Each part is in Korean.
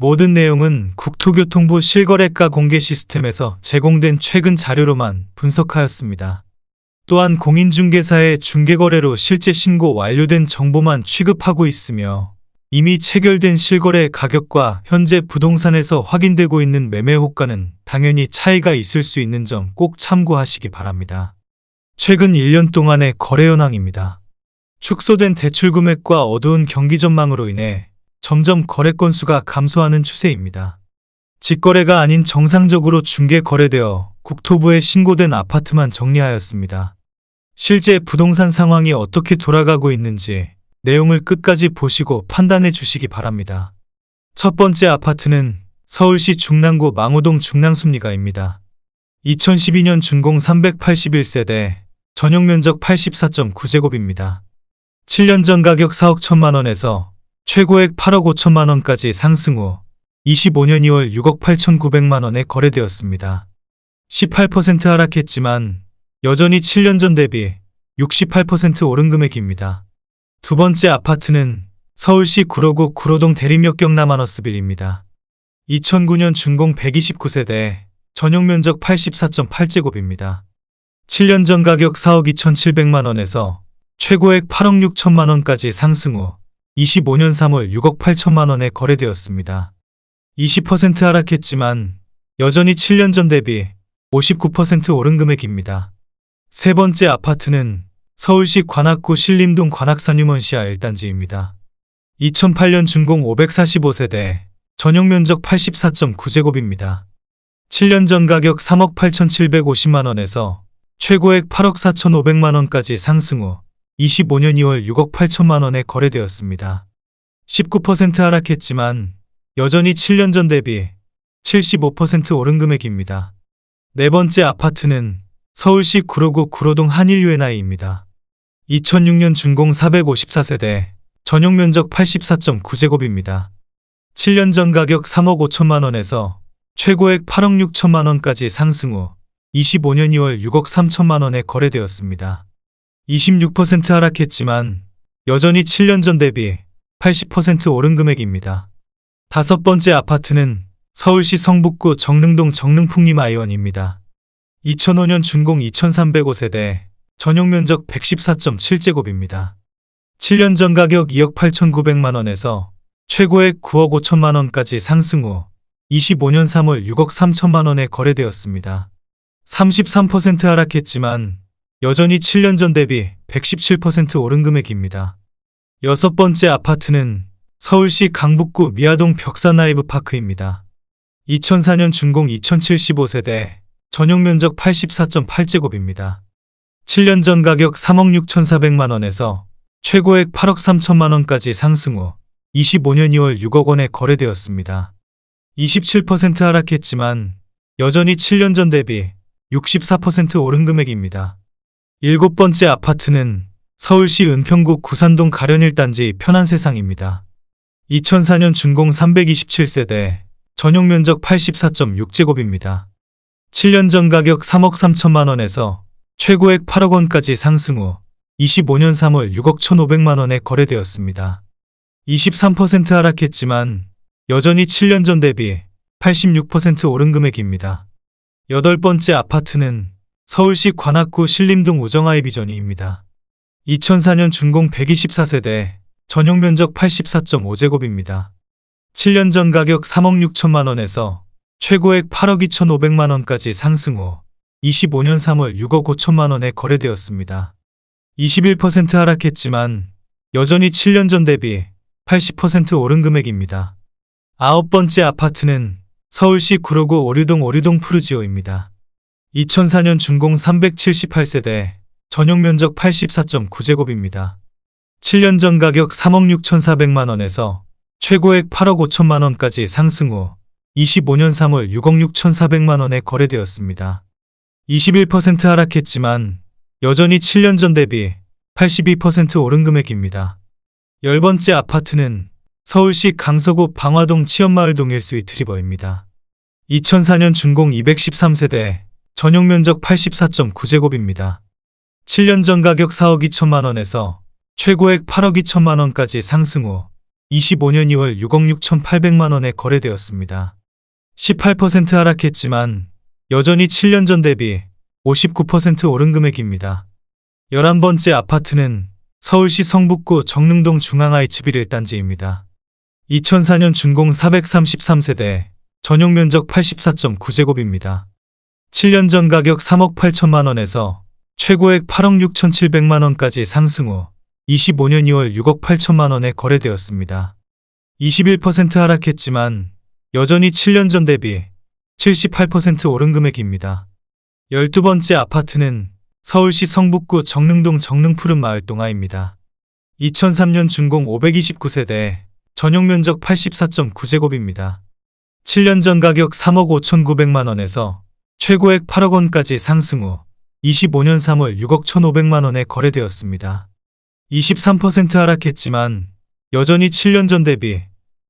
모든 내용은 국토교통부 실거래가 공개 시스템에서 제공된 최근 자료로만 분석하였습니다. 또한 공인중개사의 중개거래로 실제 신고 완료된 정보만 취급하고 있으며 이미 체결된 실거래 가격과 현재 부동산에서 확인되고 있는 매매 호가는 당연히 차이가 있을 수 있는 점 꼭 참고하시기 바랍니다. 최근 1년 동안의 거래 현황입니다. 축소된 대출 금액과 어두운 경기 전망으로 인해 점점 거래 건수가 감소하는 추세입니다. 직거래가 아닌 정상적으로 중개 거래되어 국토부에 신고된 아파트만 정리하였습니다. 실제 부동산 상황이 어떻게 돌아가고 있는지 내용을 끝까지 보시고 판단해 주시기 바랍니다. 첫 번째 아파트는 서울시 중랑구 망우동 중랑순리가입니다. 2012년 준공 381세대, 전용면적 84.9제곱입니다. 7년 전 가격 4억 1천만 원에서 최고액 8억 5천만 원까지 상승 후 25년 2월 6억 8,900만 원에 거래되었습니다. 18% 하락했지만 여전히 7년 전 대비 68% 오른 금액입니다. 두 번째 아파트는 서울시 구로구 구로동 대림역 경남하너스빌입니다. 2009년 준공 129세대, 전용면적 84.8제곱입니다. 7년 전 가격 4억 2,700만 원에서 최고액 8억 6천만 원까지 상승 후 25년 3월 6억 8천만 원에 거래되었습니다. 20% 하락했지만 여전히 7년 전 대비 59% 오른 금액입니다. 세 번째 아파트는 서울시 관악구 신림동 관악산유먼시아 1단지입니다. 2008년 준공 545세대, 전용면적 84.9제곱입니다. 7년 전 가격 3억 8,750만 원에서 최고액 8억 4,500만 원까지 상승 후 25년 2월 6억 8천만 원에 거래되었습니다. 19% 하락했지만 여전히 7년 전 대비 75% 오른 금액입니다. 네 번째 아파트는 서울시 구로구 구로동 한일유엔아이입니다. 2006년 준공 454세대, 전용면적 84.9제곱입니다. 7년 전 가격 3억 5천만 원에서 최고액 8억 6천만 원까지 상승 후 25년 2월 6억 3천만 원에 거래되었습니다. 26% 하락했지만 여전히 7년 전 대비 80% 오른 금액입니다. 다섯 번째 아파트는 서울시 성북구 정릉동 정릉풍림아이원입니다. 2005년 준공 2305세대, 전용면적 114.7제곱입니다. 7년 전 가격 2억 8,900만 원에서 최고액 9억 5천만 원까지 상승 후 25년 3월 6억 3천만 원에 거래되었습니다. 33% 하락했지만 여전히 7년 전 대비 117% 오른 금액입니다. 여섯 번째 아파트는 서울시 강북구 미아동 벽산라이브파크입니다. 2004년 준공 2075세대, 전용면적 84.8제곱입니다. 7년 전 가격 3억 6,400만 원에서 최고액 8억 3천만 원까지 상승 후 25년 2월 6억 원에 거래되었습니다. 27% 하락했지만 여전히 7년 전 대비 64% 오른 금액입니다. 일곱 번째 아파트는 서울시 은평구 구산동 가련 1단지 편안세상입니다. 2004년 준공 327세대, 전용면적 84.6제곱입니다. 7년 전 가격 3억 3천만 원에서 최고액 8억 원까지 상승 후 25년 3월 6억 1,500만 원에 거래되었습니다. 23% 하락했지만 여전히 7년 전 대비 86% 오른 금액입니다. 여덟 번째 아파트는 서울시 관악구 신림동 우정아이비전이입니다. 2004년 준공 124세대, 전용면적 84.5제곱입니다. 7년 전 가격 3억 6천만 원에서 최고액 8억 2,500만 원까지 상승 후 25년 3월 6억 5천만 원에 거래되었습니다. 21% 하락했지만 여전히 7년 전 대비 80% 오른 금액입니다. 아홉 번째 아파트는 서울시 구로구 오류동 푸르지오입니다. 2004년 준공 378세대, 전용면적 84.9제곱입니다. 7년 전 가격 3억 6,400만 원에서 최고액 8억 5천만 원까지 상승 후 25년 3월 6억 6,400만 원에 거래되었습니다. 21% 하락했지만 여전히 7년 전 대비 82% 오른 금액입니다. 열 번째 아파트는 서울시 강서구 방화동 치연마을 동일 스위트 리버입니다. 2004년 준공 213세대, 전용면적 84.9제곱입니다. 7년 전 가격 4억 2천만 원에서 최고액 8억 2천만 원까지 상승 후 25년 2월 6억 6,800만 원에 거래되었습니다. 18% 하락했지만 여전히 7년 전 대비 59% 오른 금액입니다. 11번째 아파트는 서울시 성북구 정릉동 중앙IH1 1단지입니다. 2004년 준공 433세대, 전용 면적 84.9제곱입니다. 7년 전 가격 3억 8천만 원에서 최고액 8억 6,700만 원까지 상승 후 25년 2월 6억 8천만 원에 거래되었습니다. 21% 하락했지만 여전히 7년 전 대비 78% 오른 금액입니다. 12번째 아파트는 서울시 성북구 정릉동 정릉푸른마을 동아입니다. 2003년 준공 529세대, 전용 면적 84.9제곱입니다. 7년 전 가격 3억 5,900만 원에서 최고액 8억 원까지 상승 후 25년 3월 6억 1,500만 원에 거래되었습니다. 23% 하락했지만 여전히 7년 전 대비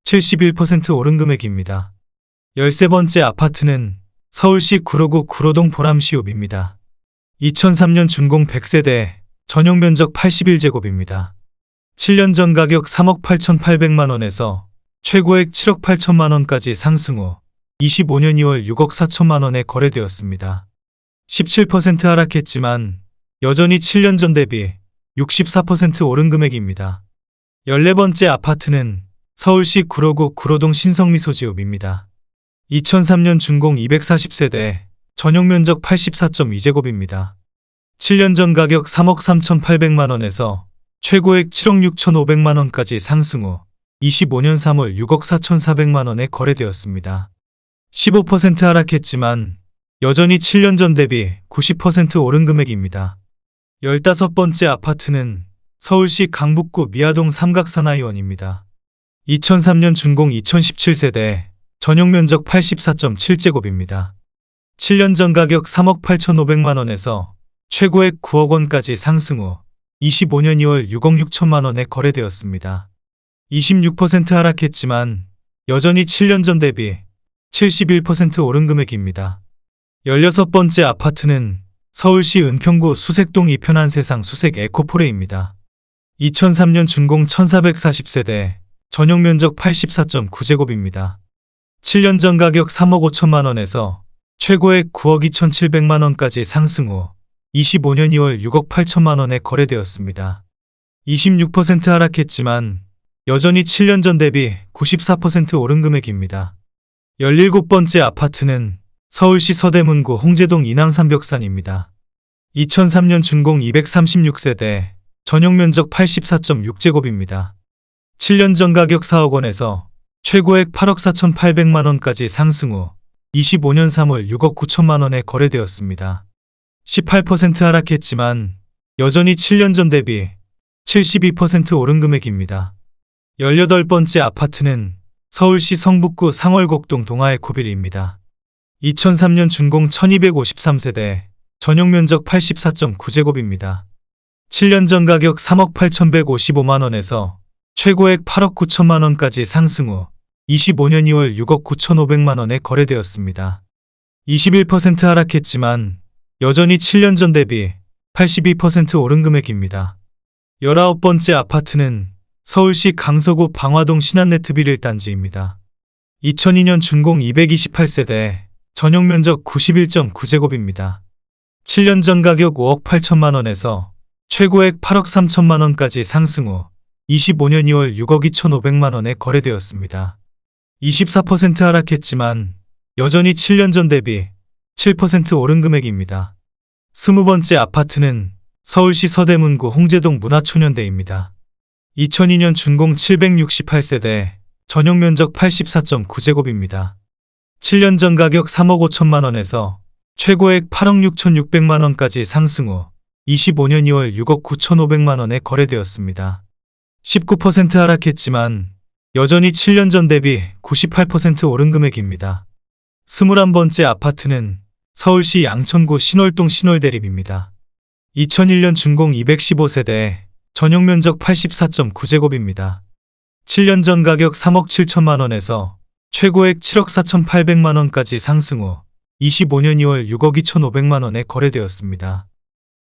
71% 오른 금액입니다. 13번째 아파트는 서울시 구로구 구로동 보람시읍입니다. 2003년 준공 100세대, 전용 면적 81제곱입니다. 7년 전 가격 3억 8,800만 원에서 최고액 7억 8천만 원까지 상승 후 25년 2월 6억 4천만 원에 거래되었습니다. 17% 하락했지만 여전히 7년 전 대비 64% 오른 금액입니다. 14번째 아파트는 서울시 구로구 구로동 신성미소지읍입니다. 2003년 준공 240세대, 전용 면적 84.2제곱입니다. 7년 전 가격 3억 3,800만 원에서 최고액 7억 6,500만 원까지 상승 후 25년 3월 6억 4,400만 원에 거래되었습니다. 15% 하락했지만 여전히 7년 전 대비 90% 오른 금액입니다. 15번째 아파트는 서울시 강북구 미아동 삼각사나이원입니다. 2003년 준공 2017세대, 전용 면적 84.7제곱입니다. 7년 전 가격 3억 8,500만 원에서 최고액 9억 원까지 상승 후 25년 2월 6억 6천만 원에 거래되었습니다. 26% 하락했지만 여전히 7년 전 대비 71% 오른 금액입니다. 16번째 아파트는 서울시 은평구 수색동 이편한 세상 수색 에코포레입니다. 2003년 준공 1440세대, 전용 면적 84.9제곱입니다. 7년 전 가격 3억 5천만 원에서 최고액 9억 2,700만 원까지 상승 후 25년 2월 6억 8천만 원에 거래되었습니다. 26% 하락했지만 여전히 7년 전 대비 94% 오른 금액입니다. 17번째 아파트는 서울시 서대문구 홍제동 인왕삼벽산입니다. 2003년 준공 236세대, 전용 면적 84.6제곱입니다. 7년 전 가격 4억 원에서 최고액 8억 4,800만 원까지 상승 후 25년 3월 6억 9천만 원에 거래되었습니다. 18% 하락했지만 여전히 7년 전 대비 72% 오른 금액입니다. 18번째 아파트는 서울시 성북구 상월곡동 동아에코빌입니다. 2003년 준공 1253세대, 전용 면적 84.9제곱입니다. 7년 전 가격 3억 8,155만 원에서 최고액 8억 9천만 원까지 상승 후 25년 2월 6억 9,500만 원에 거래되었습니다. 21% 하락했지만 여전히 7년 전 대비 82% 오른 금액입니다. 19번째 아파트는 서울시 강서구 방화동 신한네트빌 1단지입니다. 2002년 준공 228세대, 전용 면적 91.9제곱입니다. 7년 전 가격 5억 8천만 원에서 최고액 8억 3천만 원까지 상승 후 25년 2월 6억 2,500만 원에 거래되었습니다. 24% 하락했지만 여전히 7년 전 대비 7% 오른 금액입니다. 20번째 아파트는 서울시 서대문구 홍제동 문화초년대입니다. 2002년 준공 768세대, 전용 면적 84.9제곱입니다. 7년 전 가격 3억 5천만 원에서 최고액 8억 6,600만 원까지 상승 후 25년 2월 6억 9,500만 원에 거래되었습니다. 19% 하락했지만 여전히 7년 전 대비 98% 오른 금액입니다. 21번째 아파트는 서울시 양천구 신월동 신월대립입니다. 2001년 준공 215세대, 전용 면적 84.9제곱입니다. 7년 전 가격 3억 7천만 원에서 최고액 7억 4,800만 원까지 상승 후 25년 2월 6억 2,500만 원에 거래되었습니다.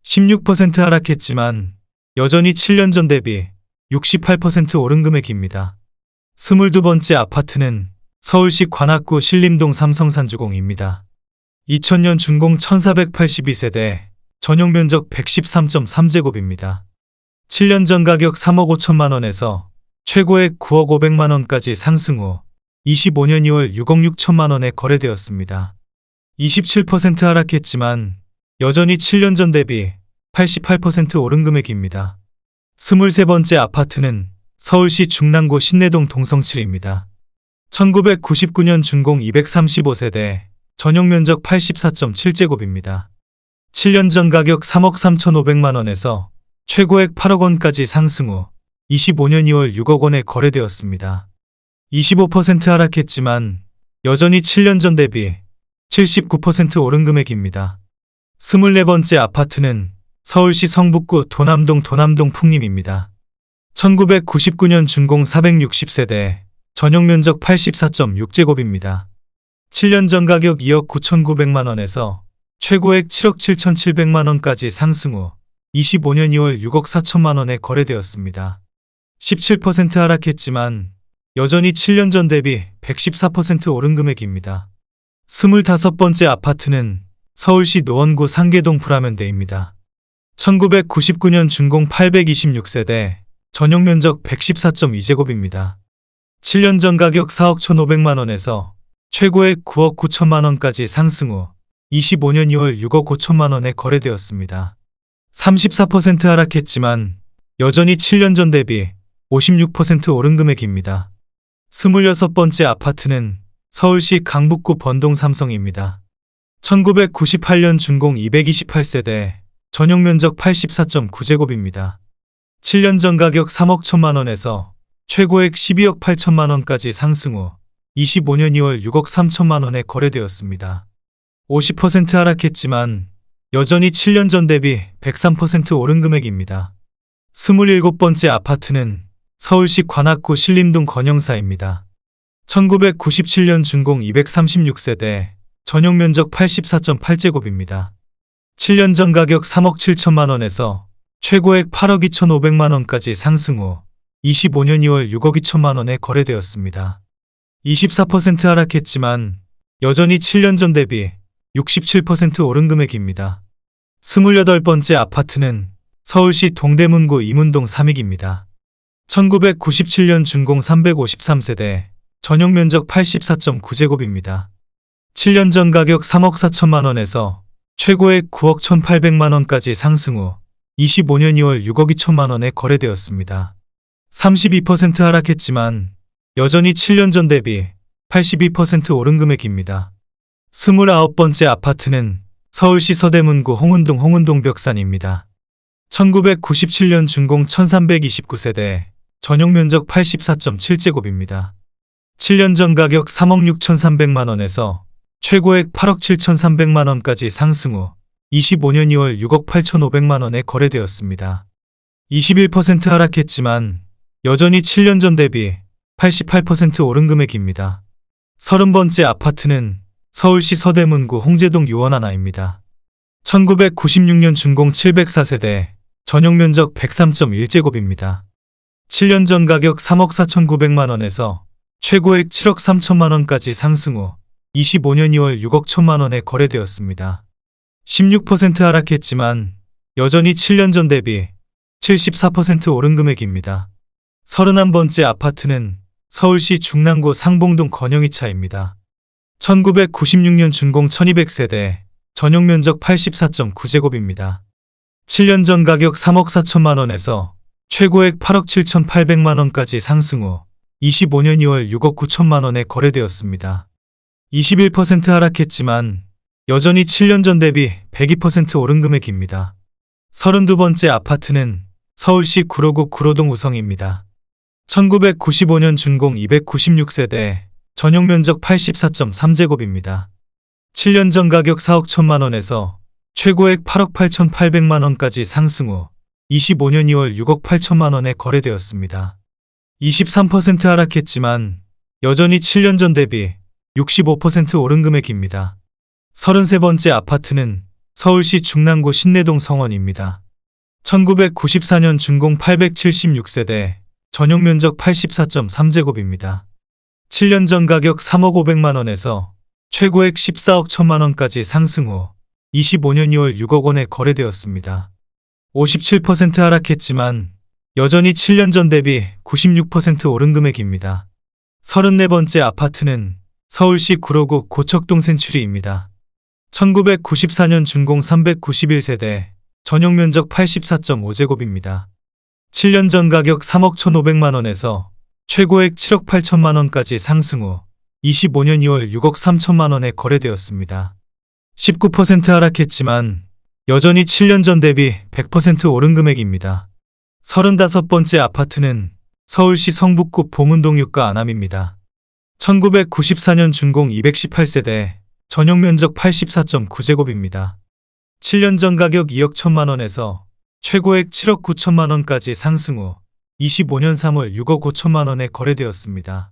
16% 하락했지만 여전히 7년 전 대비 68% 오른 금액입니다. 22번째 아파트는 서울시 관악구 신림동 삼성산주공입니다. 2000년 준공 1482세대, 전용 면적 113.3제곱입니다. 7년 전 가격 3억 5천만 원에서 최고액 9억 500만 원까지 상승 후 25년 2월 6억 6천만 원에 거래되었습니다. 27% 하락했지만 여전히 7년 전 대비 88% 오른 금액입니다. 23번째 아파트는 서울시 중랑구 신내동 동성7입니다. 1999년 준공 235세대, 전용 면적 84.7제곱입니다. 7년 전 가격 3억 3,500만 원에서 최고액 8억 원까지 상승 후 25년 2월 6억 원에 거래되었습니다. 25% 하락했지만 여전히 7년 전 대비 79% 오른 금액입니다. 24번째 아파트는 서울시 성북구 도남동 풍림입니다. 1999년 준공 460세대, 전용 면적 84.6제곱입니다. 7년 전 가격 2억 9,900만 원에서 최고액 7억 7,700만 원까지 상승 후 25년 2월 6억 4천만 원에 거래되었습니다. 17% 하락했지만 여전히 7년 전 대비 114% 오른 금액입니다. 25번째 아파트는 서울시 노원구 상계동 불화면대입니다. 1999년 준공 826세대, 전용 면적 114.2제곱입니다. 7년 전 가격 4억 1,500만 원에서 최고액 9억 9천만 원까지 상승 후 25년 2월 6억 5천만 원에 거래되었습니다. 34% 하락했지만 여전히 7년 전 대비 56% 오른 금액입니다. 26번째 아파트는 서울시 강북구 번동 삼성입니다. 1998년 준공 228세대, 전용 면적 84.9제곱입니다. 7년 전 가격 3억 1천만 원에서 최고액 12억 8천만 원까지 상승 후 25년 2월 6억 3천만 원에 거래되었습니다. 50% 하락했지만 여전히 7년 전 대비 103% 오른 금액입니다. 27번째 아파트는 서울시 관악구 신림동 건영사입니다. 1997년 준공 236세대, 전용 면적 84.8제곱입니다. 7년 전 가격 3억 7천만 원에서 최고액 8억 2,500만 원까지 상승 후 25년 2월 6억 2천만 원에 거래되었습니다. 24% 하락했지만 여전히 7년 전 대비 67% 오른 금액입니다. 28번째 아파트는 서울시 동대문구 이문동 삼익입니다. 1997년 준공 353세대, 전용 면적 84.9제곱입니다. 7년 전 가격 3억 4천만 원에서 최고액 9억 1,800만 원까지 상승 후 25년 2월 6억 2천만 원에 거래되었습니다. 32% 하락했지만 여전히 7년 전 대비 82% 오른 금액입니다. 29번째 아파트는 서울시 서대문구 홍은동 벽산입니다. 1997년 준공 1329세대, 전용 면적 84.7제곱입니다. 7년 전 가격 3억 6,300만 원에서 최고액 8억 7,300만 원까지 상승 후 25년 2월 6억 8,500만 원에 거래되었습니다. 21% 하락했지만 여전히 7년 전 대비 88% 오른 금액입니다. 30번째 아파트는 서울시 서대문구 홍제동 유원하나입니다. 1996년 준공 704세대, 전용 면적 103.1제곱입니다. 7년 전 가격 3억 4,900만 원에서 최고액 7억 3천만 원까지 상승 후 25년 2월 6억 1천만 원에 거래되었습니다. 16% 하락했지만 여전히 7년 전 대비 74% 오른 금액입니다. 31번째 아파트는 서울시 중랑구 상봉동 건영이차입니다. 1996년 준공 1200세대, 전용 면적 84.9제곱입니다. 7년 전 가격 3억 4천만 원에서 최고액 8억 7,800만 원까지 상승 후 25년 2월 6억 9천만 원에 거래되었습니다. 21% 하락했지만 여전히 7년 전 대비 102% 오른 금액입니다. 32번째 아파트는 서울시 구로구 구로동 우성입니다. 1995년 준공 296세대, 전용 면적 84.3제곱입니다. 7년 전 가격 4억 1천만 원에서 최고액 8억 8,800만 원까지 상승 후 25년 2월 6억 8천만 원에 거래되었습니다. 23% 하락했지만 여전히 7년 전 대비 65% 오른 금액입니다. 33번째 아파트는 서울시 중랑구 신내동 성원입니다. 1994년 준공 876세대, 전용 면적 84.3제곱입니다. 7년 전 가격 3억 5백만 원에서 최고액 14억 1천만 원까지 상승 후 25년 2월 6억 원에 거래되었습니다. 57% 하락했지만 여전히 7년 전 대비 96% 오른 금액입니다. 34번째 아파트는 서울시 구로구 고척동 센츄리입니다. 1994년 준공 391세대, 전용 면적 84.5제곱입니다. 7년 전 가격 3억 1,500만 원에서 최고액 7억 8천만 원까지 상승 후 25년 2월 6억 3천만 원에 거래되었습니다. 19% 하락했지만 여전히 7년 전 대비 100% 오른 금액입니다. 35번째 아파트는 서울시 성북구 봉은동 유가 안암입니다. 1994년 준공 218세대, 전용 면적 84.9제곱입니다. 7년 전 가격 2억 1천만 원에서 최고액 7억 9천만 원까지 상승 후 25년 3월 6억 5천만 원에 거래되었습니다.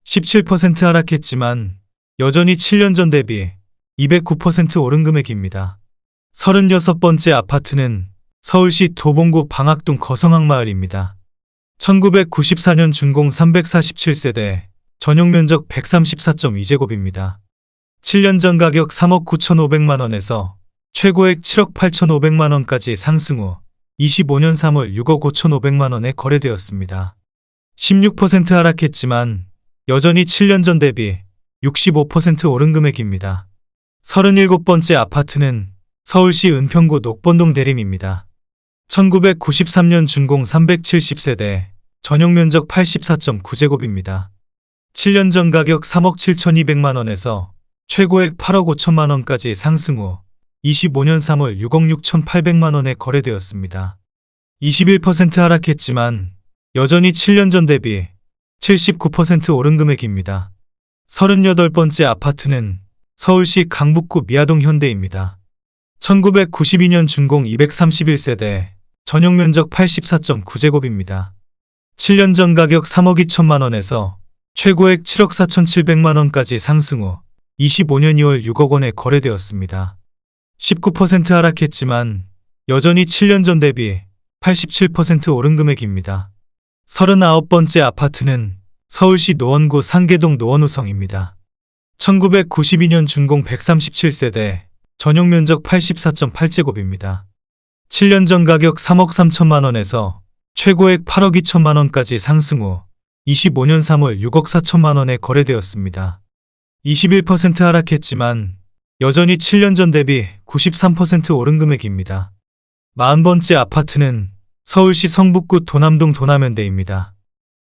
17% 하락했지만 여전히 7년 전 대비 209% 오른 금액입니다. 36번째 아파트는 서울시 도봉구 방학동 거성항마을입니다. 1994년 준공 347세대, 전용 면적 134.2제곱입니다. 7년 전 가격 3억 9,500만 원에서 최고액 7억 8,500만 원까지 상승 후 25년 3월 6억 5,500만 원에 거래되었습니다. 16% 하락했지만 여전히 7년 전 대비 65% 오른 금액입니다. 37번째 아파트는 서울시 은평구 녹번동 대림입니다. 1993년 준공 370세대, 전용 면적 84.9제곱입니다. 7년 전 가격 3억 7,200만 원에서 최고액 8억 5천만 원까지 상승 후 25년 3월 6억 6,800만 원에 거래되었습니다. 21% 하락했지만 여전히 7년 전 대비 79% 오른 금액입니다. 38번째 아파트는 서울시 강북구 미아동 현대입니다. 1992년 준공 231세대, 전용 면적 84.9제곱입니다. 7년 전 가격 3억 2천만 원에서 최고액 7억 4,700만 원까지 상승 후 25년 2월 6억 원에 거래되었습니다. 19% 하락했지만 여전히 7년 전 대비 87% 오른 금액입니다. 39번째 아파트는 서울시 노원구 상계동 노원우성입니다. 1992년 준공 137세대, 전용 면적 84.8제곱입니다. 7년 전 가격 3억 3천만 원에서 최고액 8억 2천만 원까지 상승 후 25년 3월 6억 4천만 원에 거래되었습니다. 21% 하락했지만 여전히 7년 전 대비 93% 오른 금액입니다. 40번째 아파트는 서울시 성북구 도남동 도남현대입니다.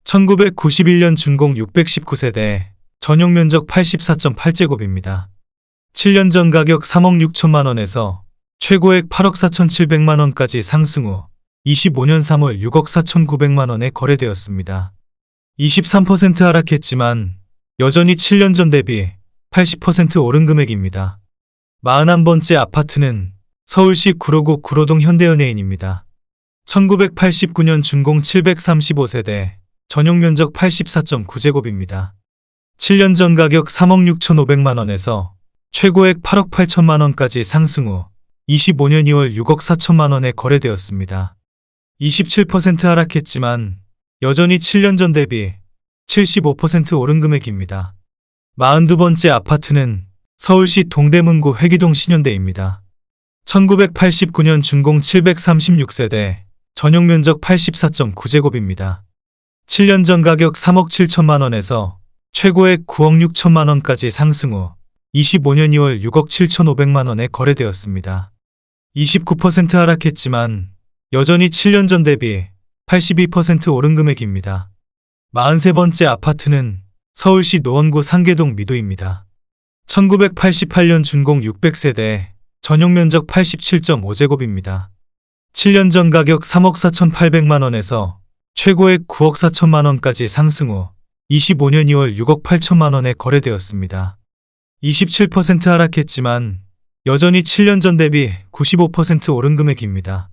1991년 준공 619세대, 전용 면적 84.8제곱입니다. 7년 전 가격 3억 6천만 원에서 최고액 8억 4,700만 원까지 상승 후 25년 3월 6억 4,900만 원에 거래되었습니다. 23% 하락했지만 여전히 7년 전 대비 80% 오른 금액입니다. 41번째 아파트는 서울시 구로구 구로동 현대연예인입니다. 1989년 준공 735세대, 전용 면적 84.9제곱입니다. 7년 전 가격 3억 6,500만 원에서 최고액 8억 8천만 원까지 상승 후 25년 2월 6억 4천만 원에 거래되었습니다. 27% 하락했지만 여전히 7년 전 대비 75% 오른 금액입니다. 42번째 아파트는 서울시 동대문구 회기동 신현대입니다. 1989년 준공 736세대, 전용 면적 84.9제곱입니다. 7년 전 가격 3억 7천만 원에서 최고액 9억 6천만 원까지 상승 후 25년 2월 6억 7,500만 원에 거래되었습니다. 29% 하락했지만 여전히 7년 전 대비 82% 오른 금액입니다. 43번째 아파트는 서울시 노원구 상계동 미도입니다. 1988년 준공 600세대, 전용 면적 87.5제곱입니다. 7년 전 가격 3억 4,800만 원에서 최고액 9억 4천만 원까지 상승 후 25년 2월 6억 8천만 원에 거래되었습니다. 27% 하락했지만 여전히 7년 전 대비 95% 오른 금액입니다.